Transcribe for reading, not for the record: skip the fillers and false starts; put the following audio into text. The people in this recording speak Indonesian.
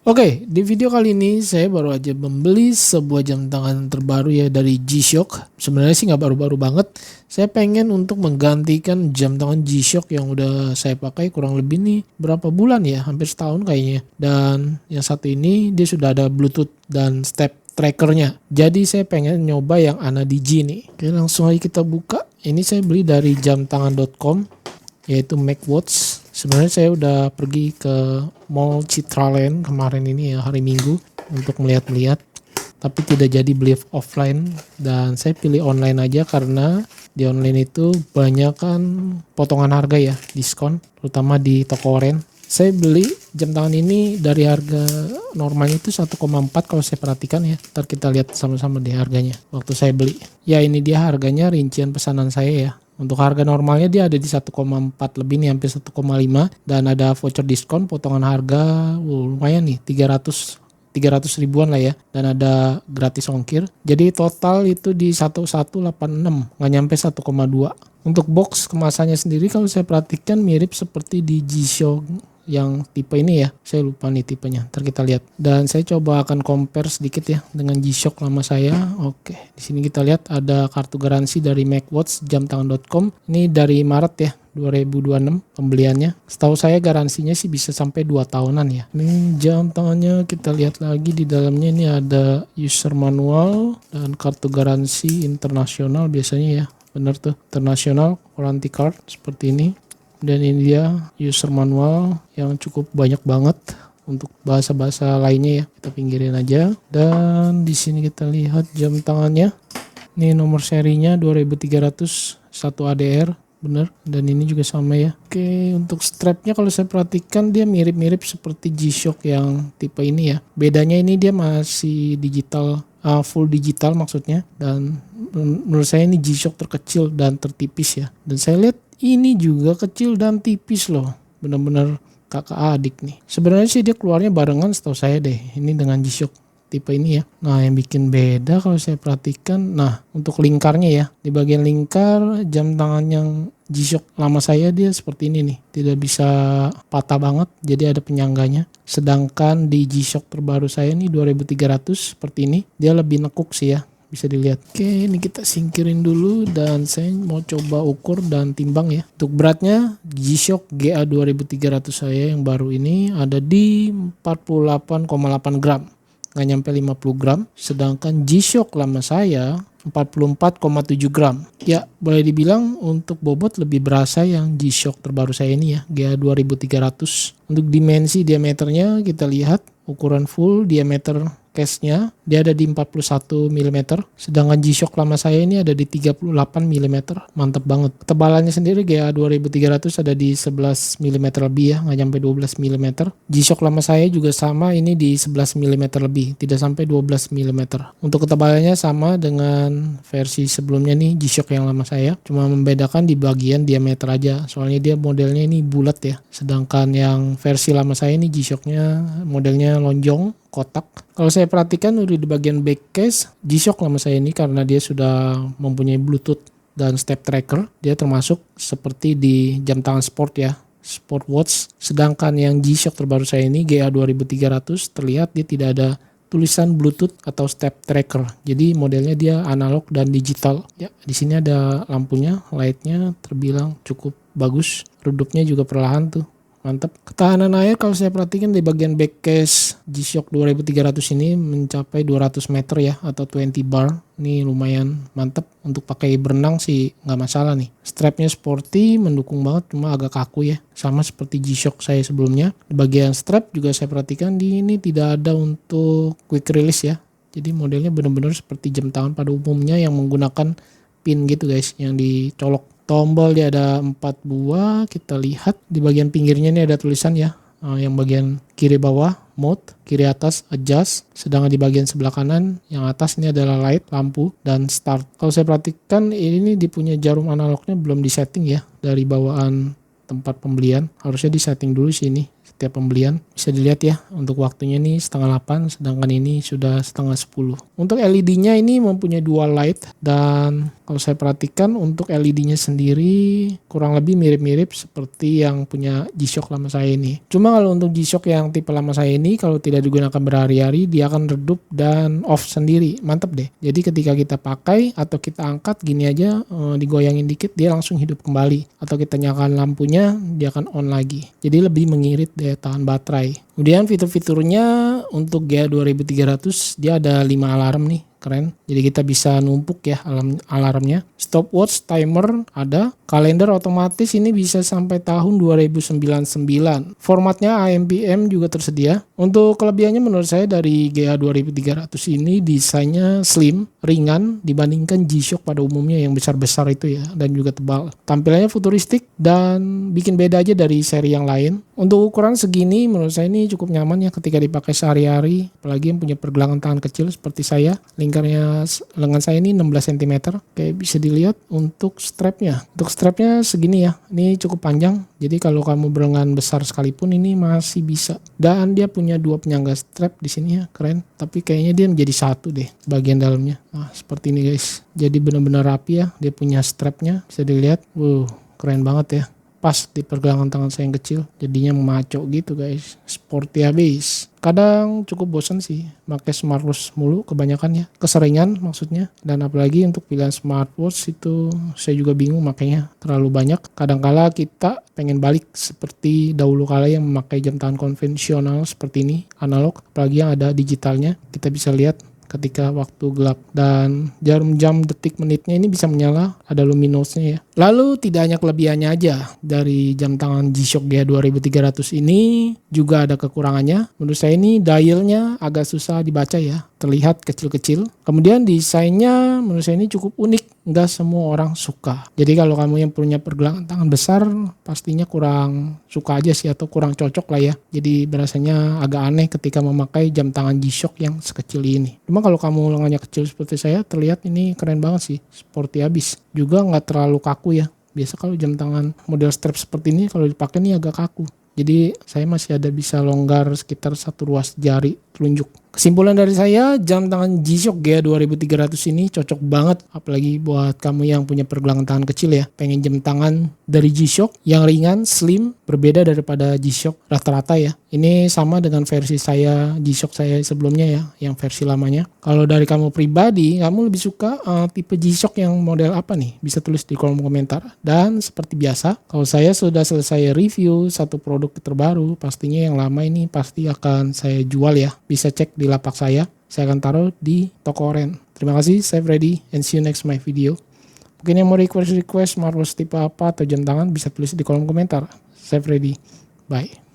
Oke, di video kali ini saya baru aja membeli sebuah jam tangan terbaru ya dari G-Shock. Sebenarnya sih nggak baru-baru banget. Saya pengen untuk menggantikan jam tangan G-Shock yang udah saya pakai kurang lebih nih berapa bulan ya, hampir setahun kayaknya. Dan yang satu ini dia sudah ada Bluetooth dan step trackernya. Jadi saya pengen nyoba yang AnaDigi nih. Oke, langsung aja kita buka. Ini saya beli dari jamtangan.com, yaitu MacWatch. Sebenarnya saya udah pergi ke Mall Citraland kemarin ini ya, hari Minggu, untuk melihat-lihat, tapi tidak jadi beli offline dan saya pilih online aja karena di online itu banyak kan potongan harga ya, diskon, terutama di toko oren. Saya beli jam tangan ini dari harga normalnya itu 1,4 kalau saya perhatikan ya. Ntar kita lihat sama-sama deh harganya waktu saya beli. Ya ini dia harganya, rincian pesanan saya ya. Untuk harga normalnya dia ada di 1,4 lebih nih, hampir 1,5, dan ada voucher diskon potongan harga lumayan nih, 300 ribuan lah ya, dan ada gratis ongkir. Jadi total itu di 1186, nggak nyampe 1,2. Untuk box kemasannya sendiri kalau saya perhatikan mirip seperti di G-Shock yang tipe ini ya, saya lupa nih tipenya, ntar kita lihat. Dan saya coba akan compare sedikit ya dengan G-Shock lama saya. Oke, di sini kita lihat ada kartu garansi dari MacWatch jamtangan.com. Ini dari Maret ya 2026 pembeliannya. Setahu saya garansinya sih bisa sampai 2 tahunan ya. Ini jam tangannya, kita lihat lagi di dalamnya, ini ada user manual dan kartu garansi internasional biasanya ya. Bener tuh, international warranty card seperti ini. Dan ini dia user manual yang cukup banyak banget. Untuk bahasa-bahasa lainnya ya kita pinggirin aja. Dan di sini kita lihat jam tangannya. Ini nomor serinya 2300 1 ADR, bener. Dan ini juga sama ya. Oke, untuk strapnya kalau saya perhatikan dia mirip-mirip seperti G-Shock yang tipe ini ya. Bedanya ini dia masih digital, full digital maksudnya. Dan menurut saya ini G-Shock terkecil dan tertipis ya. Dan saya lihat ini juga kecil dan tipis loh, benar-benar kakak adik nih. Sebenarnya sih dia keluarnya barengan setahu saya deh, ini dengan G-Shock tipe ini ya. Nah yang bikin beda kalau saya perhatikan, nah untuk lingkarnya ya, di bagian lingkar jam tangan yang G-Shock lama saya dia seperti ini nih, tidak bisa patah banget, jadi ada penyangganya. Sedangkan di G-Shock terbaru saya nih 2300 seperti ini, dia lebih nekuk sih ya. Bisa dilihat. Oke, ini kita singkirin dulu dan saya mau coba ukur dan timbang ya. Untuk beratnya G-Shock GA 2300 saya yang baru ini ada di 48,8 gram, nggak nyampe 50 gram. Sedangkan G-Shock lama saya 44,7 gram. Ya boleh dibilang untuk bobot lebih berasa yang G-Shock terbaru saya ini ya, GA 2300. Untuk dimensi diameternya kita lihat, ukuran full diameter case-nya dia ada di 41 mm, sedangkan G-Shock lama saya ini ada di 38 mm. Mantap banget. Ketebalannya sendiri GA 2300 ada di 11 mm lebih ya, nggak sampai 12 mm. G-Shock lama saya juga sama, ini di 11 mm lebih, tidak sampai 12 mm. Untuk ketebalannya sama dengan versi sebelumnya nih G-Shock yang lama saya, cuma membedakan di bagian diameter aja, soalnya dia modelnya ini bulat ya, sedangkan yang versi lama saya ini G-Shocknya modelnya lonjong kotak. Kalau saya perhatikan udah di bagian back case G-Shock lama saya ini, karena dia sudah mempunyai Bluetooth dan step tracker, dia termasuk seperti di jam tangan sport ya, sport watch. Sedangkan yang G-Shock terbaru saya ini GA 2300 terlihat dia tidak ada tulisan Bluetooth atau step tracker. Jadi modelnya dia analog dan digital. Ya, di sini ada lampunya, lightnya terbilang cukup bagus. Redupnya juga perlahan tuh. Mantap. Ketahanan air kalau saya perhatikan di bagian back case G-Shock 2300 ini mencapai 200 meter ya, atau 20 bar. Ini lumayan mantap untuk pakai berenang sih, nggak masalah nih. Strapnya sporty, mendukung banget, cuma agak kaku ya, sama seperti G-Shock saya sebelumnya. Di bagian strap juga saya perhatikan di ini tidak ada untuk quick release ya. Jadi modelnya benar-benar seperti jam tangan pada umumnya yang menggunakan pin gitu guys, yang dicolok. Tombol dia ada 4 buah, kita lihat di bagian pinggirnya ini ada tulisan ya, yang bagian kiri bawah mode, kiri atas adjust, sedangkan di bagian sebelah kanan yang atas ini adalah light, lampu, dan start. Kalau saya perhatikan ini dipunya jarum analognya belum disetting ya dari bawaan tempat pembelian, harusnya disetting dulu sini. setiap pembelian. Bisa dilihat ya, untuk waktunya nih 7:30, sedangkan ini sudah 9:30. Untuk LED-nya ini mempunyai dual light, dan kalau saya perhatikan untuk LED-nya sendiri kurang lebih mirip-mirip seperti yang punya G-Shock lama saya ini. Cuma kalau untuk G-Shock yang tipe lama saya ini, kalau tidak digunakan berhari-hari, dia akan redup dan off sendiri. Mantap deh. Jadi ketika kita pakai atau kita angkat gini aja, digoyangin dikit, dia langsung hidup kembali. Atau kita nyalakan lampunya, dia akan on lagi. Jadi lebih mengirit daya tahan baterai. Kemudian fitur-fiturnya untuk GA 2300, dia ada 5 alarm nih. Keren. Jadi kita bisa numpuk ya alarmnya. Stopwatch, timer ada. Kalender otomatis ini bisa sampai tahun 2099. Formatnya AMPM juga tersedia. Untuk kelebihannya menurut saya dari GA 2300 ini desainnya slim, ringan dibandingkan G-Shock pada umumnya yang besar-besar itu ya, dan juga tebal. Tampilannya futuristik dan bikin beda aja dari seri yang lain. Untuk ukuran segini menurut saya ini cukup nyaman ya ketika dipakai sehari-hari, apalagi yang punya pergelangan tangan kecil seperti saya. Lingkarnya lengan saya ini 16 cm. Kayak bisa dilihat untuk strapnya. Untuk strapnya segini ya. Ini cukup panjang. Jadi kalau kamu berlengan besar sekalipun ini masih bisa. Dan dia punya 2 penyangga strap di sini ya. Keren. Tapi kayaknya dia menjadi satu deh bagian dalamnya. Nah, seperti ini guys. Jadi benar-benar rapi ya. Dia punya strapnya. Bisa dilihat. Keren banget ya. Pas di pergelangan tangan saya yang kecil, jadinya maco gitu guys, sporty habis. Kadang cukup bosan sih pakai smartwatch mulu kebanyakan ya, keseringan maksudnya. Dan apalagi untuk pilihan smartwatch itu saya juga bingung makanya terlalu banyak. Kadangkala kita pengen balik seperti dahulu kala yang memakai jam tangan konvensional seperti ini, analog, apalagi yang ada digitalnya. Kita bisa lihat ketika waktu gelap, dan jarum jam detik menitnya ini bisa menyala, ada luminosnya ya. Lalu tidak hanya kelebihannya aja dari jam tangan G-Shock GA 2300 ini, juga ada kekurangannya. Menurut saya ini dialnya agak susah dibaca ya, terlihat kecil-kecil. Kemudian desainnya menurut saya ini cukup unik, nggak semua orang suka. Jadi kalau kamu yang punya pergelangan tangan besar pastinya kurang suka aja sih, atau kurang cocok lah ya. Jadi berasanya agak aneh ketika memakai jam tangan G-Shock yang sekecil ini. Cuma kalau kamu lengannya kecil seperti saya, terlihat ini keren banget sih, sporty habis. Juga nggak terlalu kaku ya. Biasa kalau jam tangan model strap seperti ini kalau dipakai ini agak kaku. Jadi saya masih ada bisa longgar sekitar 1 ruas jari telunjuk. Kesimpulan dari saya, jam tangan G-Shock GA 2300 ini cocok banget, apalagi buat kamu yang punya pergelangan tangan kecil ya. Pengen jam tangan dari G-Shock yang ringan, slim, berbeda daripada G-Shock rata-rata ya. Ini sama dengan versi saya, G-Shock saya sebelumnya ya, yang versi lamanya. Kalau dari kamu pribadi, kamu lebih suka tipe G-Shock yang model apa nih? Bisa tulis di kolom komentar. Dan seperti biasa, kalau saya sudah selesai review satu produk terbaru, pastinya yang lama ini pasti akan saya jual ya. Bisa cek di lapak saya akan taruh di toko oren. Terima kasih, saya Freddy, and see you next my video. Mungkin yang mau request smartwatch tipe apa atau jam tangan bisa tulis di kolom komentar. Saya Freddy, bye.